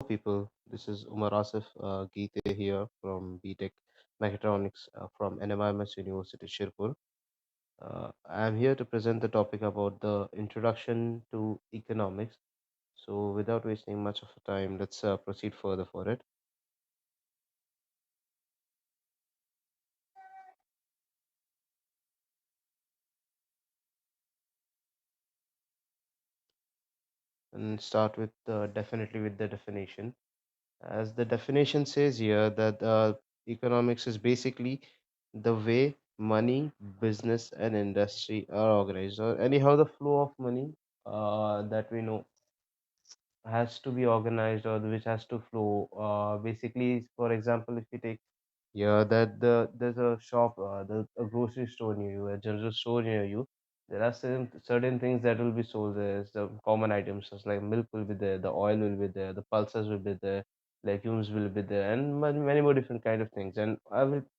people. This is Umar Asif Geete here from BTech Mechatronics from NMIMS University, Shirpur. I am here to present the topic about the introduction to economics. So, without wasting much of time, let's proceed further for it and start with definitely with the definition. As the definition says here, that economics is basically the way money, business, and industry are organized, or anyhow, the flow of money that we know has to be organized or which has to flow. Basically, for example, if you take that there's a shop, a grocery store near you, a general store near you. There are certain things that will be sold. There's the common items such like milk will be there, the oil will be there, the pulses will be there, legumes will be there, and many more different kind of things. And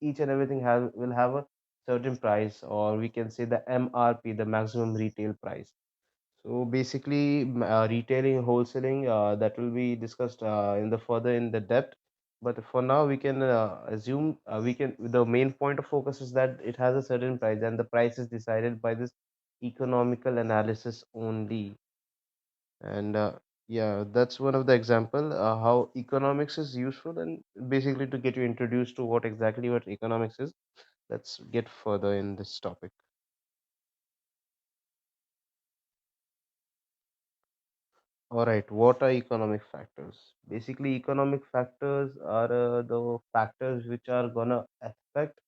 each and everything have will have a certain price, or we can say the MRP, the maximum retail price. So basically, retailing, wholesaling, that will be discussed in the further in the depth. But for now, we can assume we can. The main point of focus is that it has a certain price, and the price is decided by this economical analysis only. And yeah, that's one of the example how economics is useful, and basically to get you introduced to what economics is. Let's get further in this topic. All right, what are economic factors? Basically, economic factors are the factors which are gonna affect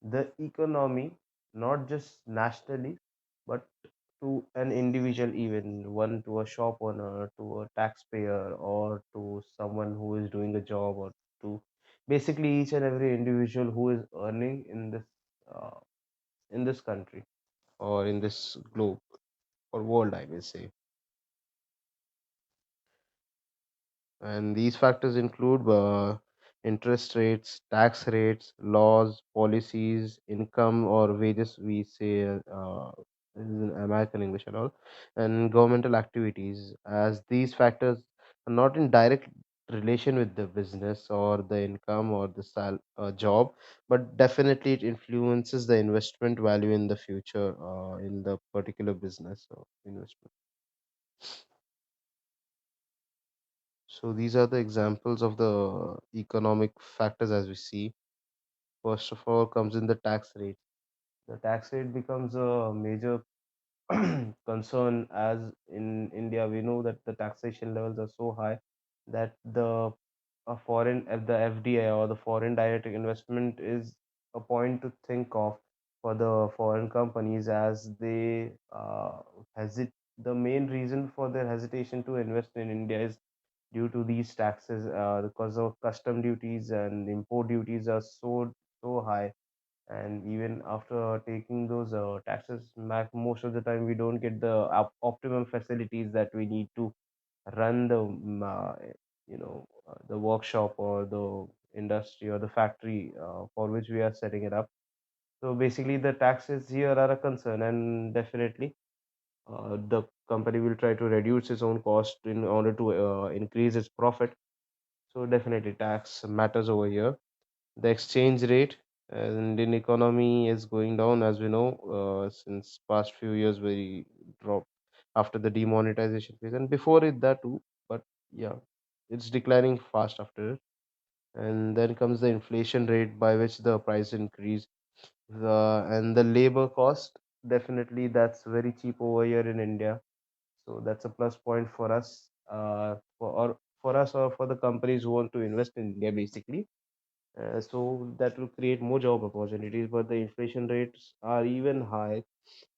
the economy, not just nationally, but to an individual, even one to a shop owner, to a taxpayer, or to someone who is doing a job, or to basically each and every individual who is earning in this country or in this globe or world, I may say. And these factors include interest rates, tax rates, laws, policies, income or wages, we say this is in American English and all, and governmental activities, as these factors are not in direct relation with the business or the income or the job, but definitely it influences the investment value in the future in the particular business or investment. So these are the examples of the economic factors as we see. First of all comes in the tax rate. The tax rate becomes a major concern, as in India we know that the taxation levels are so high that the FDI or the foreign direct investment is a point to think of for the foreign companies, as they hesitate. The main reason for their hesitation to invest in India is due to these taxes, because of custom duties and import duties are so high. And even after taking those taxes back, most of the time we don't get the optimum facilities that we need to run the workshop or the industry or the factory for which we are setting it up. So basically the taxes here are a concern, and definitely the company will try to reduce its own cost in order to increase its profit. So definitely tax matters over here. The exchange rate, Indian economy is going down, as we know, since past few years we dropped after the demonetization phase, and before it that too. But yeah, it's declining fast after it. And then comes the inflation rate by which the price increase, and the labor cost. Definitely, that's very cheap over here in India, so that's a plus point for us, for us or for the companies who want to invest in India, basically. So that will create more job opportunities, but the inflation rates are even high,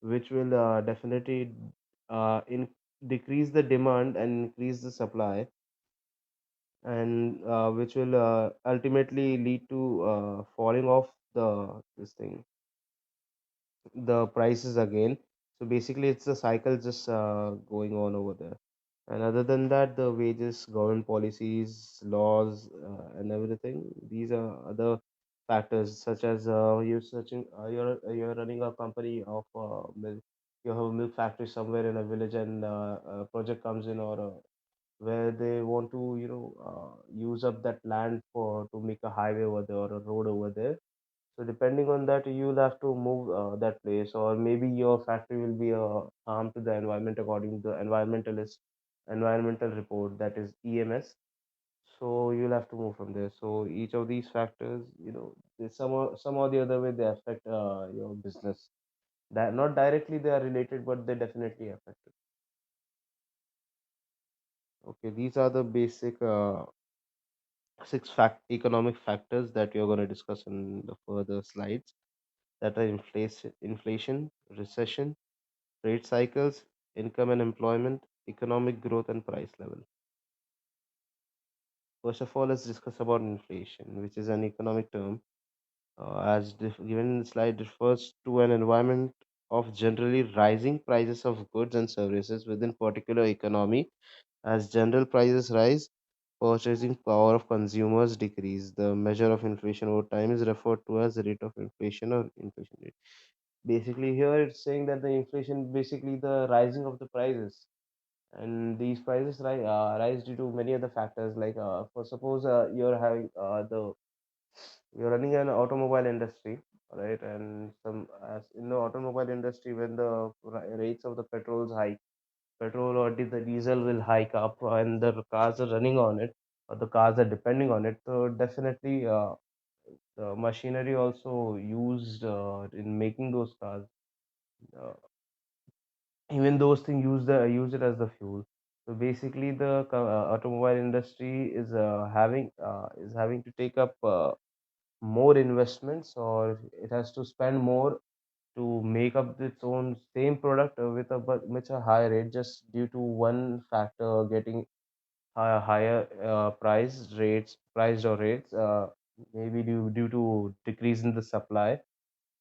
which will definitely in decrease the demand and increase the supply, and which will ultimately lead to falling off the this thing the prices again. So basically, it's a cycle just going on over there. And other than that, the wages, government policies, laws, and everything. These are other factors, such as you're running a company of milk. You have a milk factory somewhere in a village, and a project comes in, or where they want to use up that land for to make a highway over there or a road over there. So depending on that, you'll have to move that place, or maybe your factory will be harm to the environment according to the environmental report, that is EMS. So you'll have to move from there. So each of these factors, some or the other way they affect your business. That not directly they are related, but they definitely affect it. Okay, these are the basic six economic factors that you're going to discuss in the further slides. That are inflation, recession, trade cycles, income and employment, economic growth, and price level. First of all, let's discuss about inflation, which is an economic term. Given in the slide, refers to an environment of generally rising prices of goods and services within particular economy. As general prices rise, purchasing power of consumers decrease. The measure of inflation over time is referred to as the rate of inflation or inflation rate. Basically, here it's saying that the inflation, basically the rising of the prices, and these prices rise due to many other factors. Like, for suppose you're running an automobile industry, right? And some as in the automobile industry, when the rates of the petrol or the diesel will hike up, and the cars are running on it, or the cars are depending on it. So definitely, the machinery also used in making those cars, uh, even those things use it as the fuel. So basically, the automobile industry is having to take up more investments, or it has to spend more to make up its own same product with a much a higher rate, just due to one factor, getting higher price or rates, maybe due to decrease in the supply.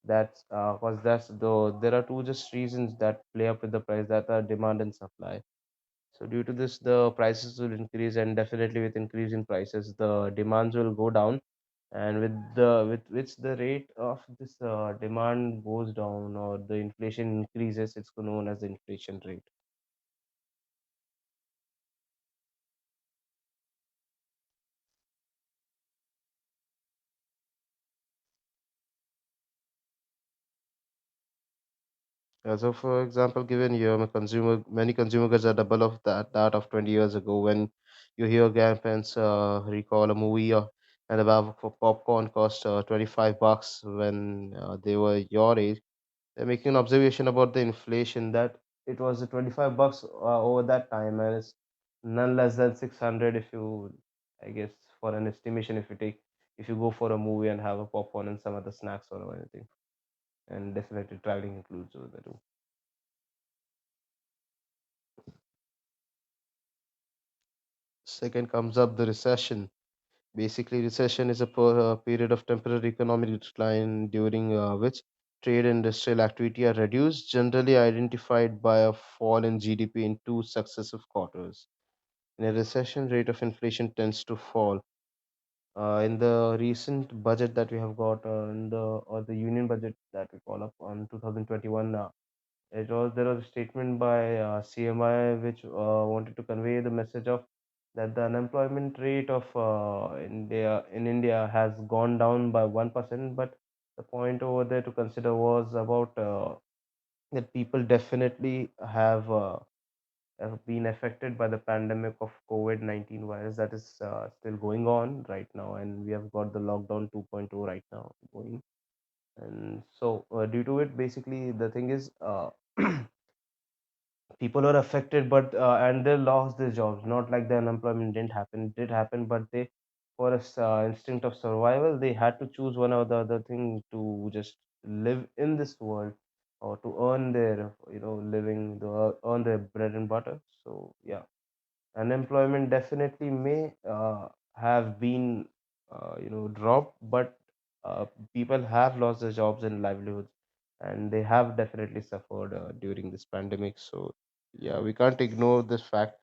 That's because that's though there are two just reasons that play up with the price, that are demand and supply. So due to this, the prices will increase, and definitely with increase in prices, the demands will go down. And with which the rate of this demand goes down, or the inflation increases, it's known as the inflation rate. So, for example, given here, many consumer goods are double of that of 20 years ago. When you hear grandparents recall a movie, and the bag for popcorn cost $25 when they were your age, they're making an observation about the inflation, that it was $25 over that time, and it's none less than 600 if you, I guess, for an estimation, if you go for a movie and have a popcorn and some other snacks or anything, and definitely traveling includes over there too. Second comes up the recession. Basically, recession is a period of temporary economic decline during which trade and industrial activity are reduced, generally identified by a fall in GDP in two successive quarters. In a recession, rate of inflation tends to fall. In the recent budget that we have got, in the union budget that we call up on 2021, there was a statement by CMI which wanted to convey the message of that the unemployment rate of India has gone down by 1%, but the point over there to consider was about that people definitely have been affected by the pandemic of COVID-19 virus that is still going on right now, and we have got the lockdown 2.0 right now going. And so, due to it, basically, the thing is, people are affected, but and they lost their jobs. Not like the unemployment didn't happen; it did happen, but they, for a instinct of survival, they had to choose one or the other thing to just live in this world, or to earn their, living, to earn their bread and butter. So yeah, unemployment definitely may have been dropped, but people have lost their jobs and livelihoods, and they have definitely suffered during this pandemic. So yeah, we can't ignore this fact.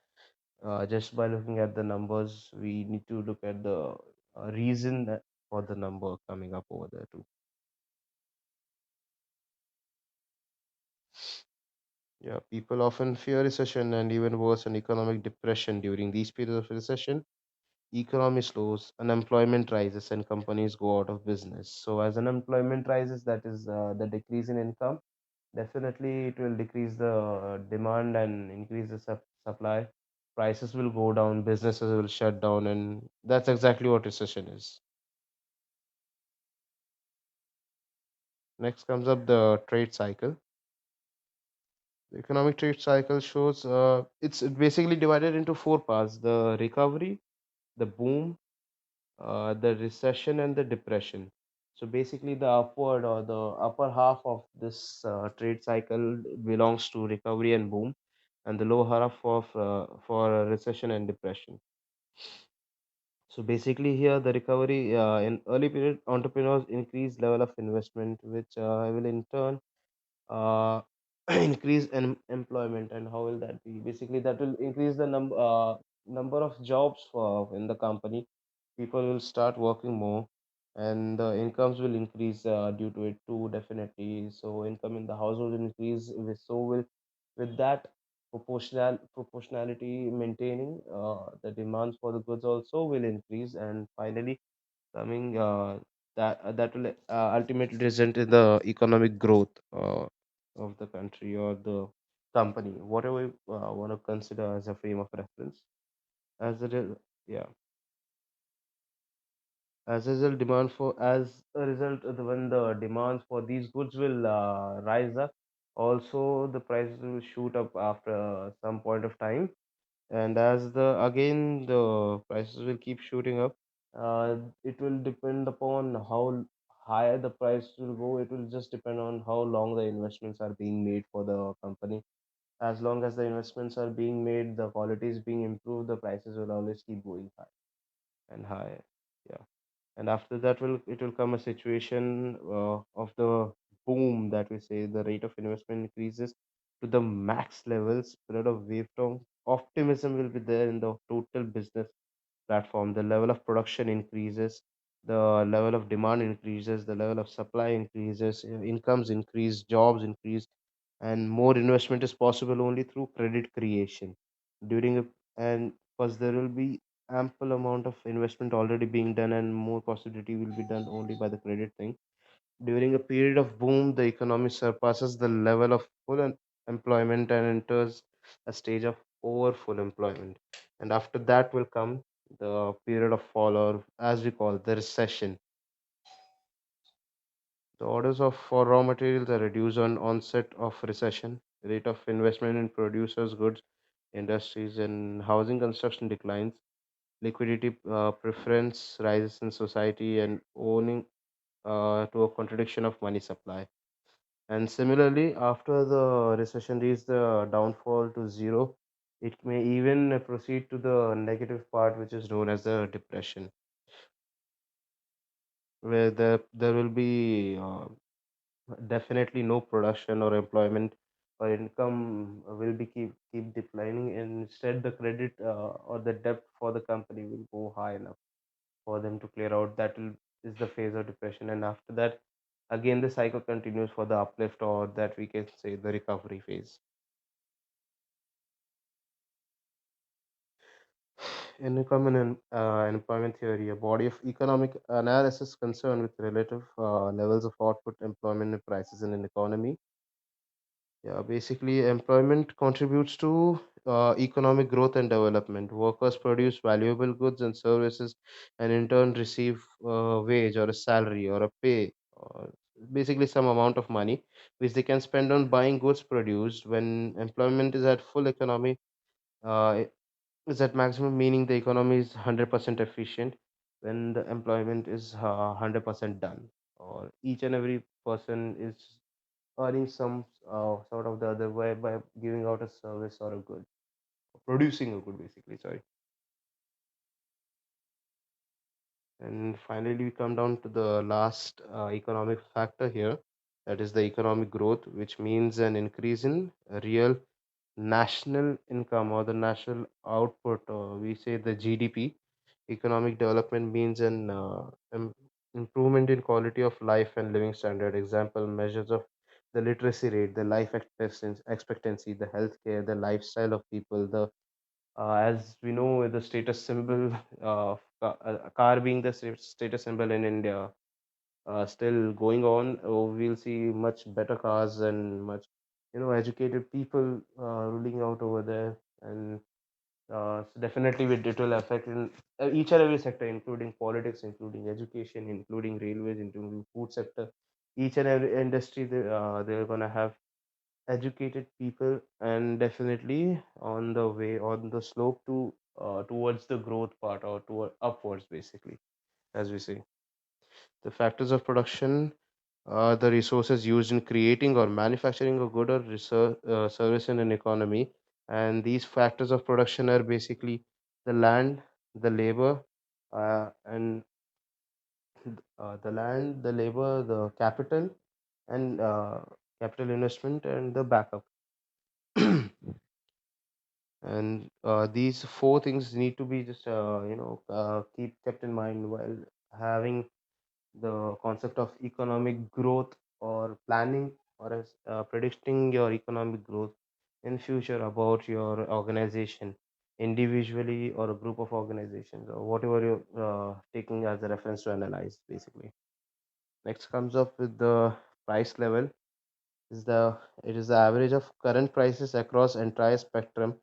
Just by looking at the numbers, we need to look at the reason for the number coming up over there too. Yeah, people often fear recession, and even worse, an economic depression during these periods of recession. economy slows, unemployment rises, and companies go out of business. So, as unemployment rises, that is the decrease in income. Definitely, it will decrease the demand and increase the supply. Prices will go down, businesses will shut down, and that's exactly what recession is. Next comes up the trade cycle. The economic trade cycle shows it's basically divided into four parts: the recovery, the boom, the recession, and the depression. So basically, the upward or the upper half of this trade cycle belongs to recovery and boom, and the lower half of for recession and depression. So basically, here the recovery in early period entrepreneurs increase level of investment, which will in turn uh, increase in employment. And how will that be? Basically, that will increase the number of jobs for in the company. People will start working more, and the incomes will increase due to it too. Definitely, so income in the household will increase. So will with that proportionality maintaining, the demands for the goods also will increase, and finally coming that will ultimately result in the economic growth of the country or the company, whatever you want to consider as a frame of reference. As a yeah, as a result, when the demands for these goods will rise up, also the prices will shoot up after some point of time. And as the again the prices will keep shooting up, it will depend upon how higher the price will go. It will just depend on how long the investments are being made for the company. As long as the investments are being made, the quality is being improved, the prices will always keep going high and higher. Yeah. And after that will it will come a situation of the boom, that we say the rate of investment increases to the max levels. Period of waveform optimism will be there in the total business platform. The level of production increases, the level of demand increases, the level of supply increases, incomes increase, jobs increase, and more investment is possible only through credit creation during a, and because there will be ample amount of investment already being done, and more possibility will be done only by the credit thing. During a period of boom, the economy surpasses the level of employment and enters a stage of over full employment. And after that will come the period of fall, or as we call the recession. The orders of for raw materials are reduced on onset of recession. Rate of investment in producers, goods, industries, and housing construction declines. Liquidity preference rises in society, and owning to a contradiction of money supply. And similarly, after the recession reaches the downfall to zero, it may even proceed to the negative part, which is known as the depression, where there will be definitely no production or employment, or income will be keep declining, and instead the credit or the debt for the company will go high enough for them to clear out. That will is the phase of depression, and after that again the cycle continues for the uplift, or that we can say the recovery phase. Income and employment theory, a body of economic analysis concerned with relative levels of output, employment, and prices in an economy. Yeah, basically, employment contributes to economic growth and development. Workers produce valuable goods and services, and in turn receive a wage or a salary or a pay, or basically some amount of money, which they can spend on buying goods produced. When employment is at full economy, uh, is at maximum, meaning the economy is 100% efficient. When the employment is 100% done, or each and every person is earning some sort of the other way by giving out a service or a good, producing a good, basically. Sorry. And finally, we come down to the last economic factor here, that is the economic growth, which means an increase in real national income or the national output, or we say the GDP. Economic development means an improvement in quality of life and living standard. Example measures of the literacy rate, the life expectancy, the healthcare, the lifestyle of people, the As we know, the status symbol of a car being the status symbol in India, still going on. We'll see much better cars and much, educated people ruling out over there, and so definitely it will affect in each and every sector, including politics, including education, including railways, including food sector. Each and every industry, they're gonna have educated people, and definitely on the way, on the slope to towards the growth part, or toward upwards, basically, as we say. The factors of production are the resources used in creating or manufacturing a good or service in an economy. And these factors of production are basically the land, the labor, and the land, the labor, the capital, and capital investment, and the backup. And these four things need to be just keep kept in mind while having the concept of economic growth, or planning, or as predicting your economic growth in future about your organization, individually or a group of organizations, or whatever you're taking as a reference to analyze, basically. Next comes up with the price level. Is the it is the average of current prices across entire spectrum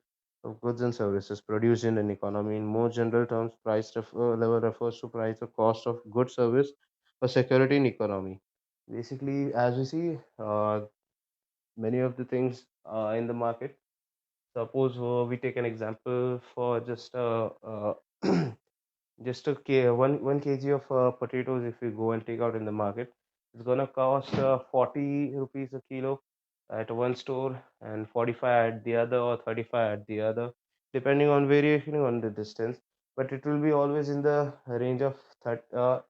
of goods and services produced in an economy. In more general terms, level refers to price or cost of good, service, or security in economy. Basically, as we see, many of the things in the market. Suppose we take an example for just just one kg of potatoes. If we go and take out in the market, it's gonna cost 40 rupees a kilo at one store, and 45 at the other, or 35 at the other, depending on variation on the distance. But it will be always in the range of 35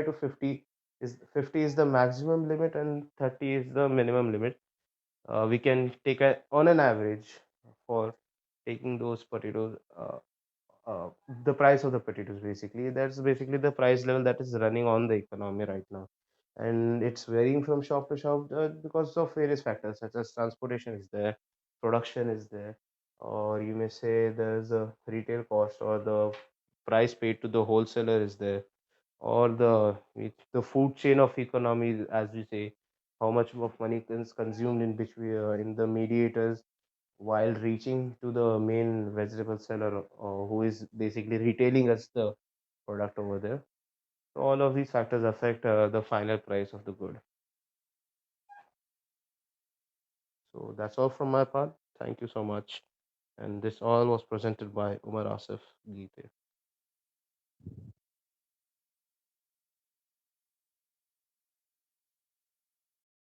to 50. 50 is the maximum limit, and 30 is the minimum limit. We can take on an average for taking those potatoes. Uh, the price of the potatoes, basically, that's basically the price level that is running on the economy right now. And it's varying from shop to shop, because of various factors, such as transportation is there, production is there, or you may say there's a retail cost, or the price paid to the wholesaler is there, or the food chain of economy, as we say, how much of money is consumed in between, in the mediators, while reaching to the main vegetable seller, who is basically retailing us the product over there. So all of these factors affect the final price of the good. So that's all from my part. Thank you so much. And this all was presented by Umar Asif Geete.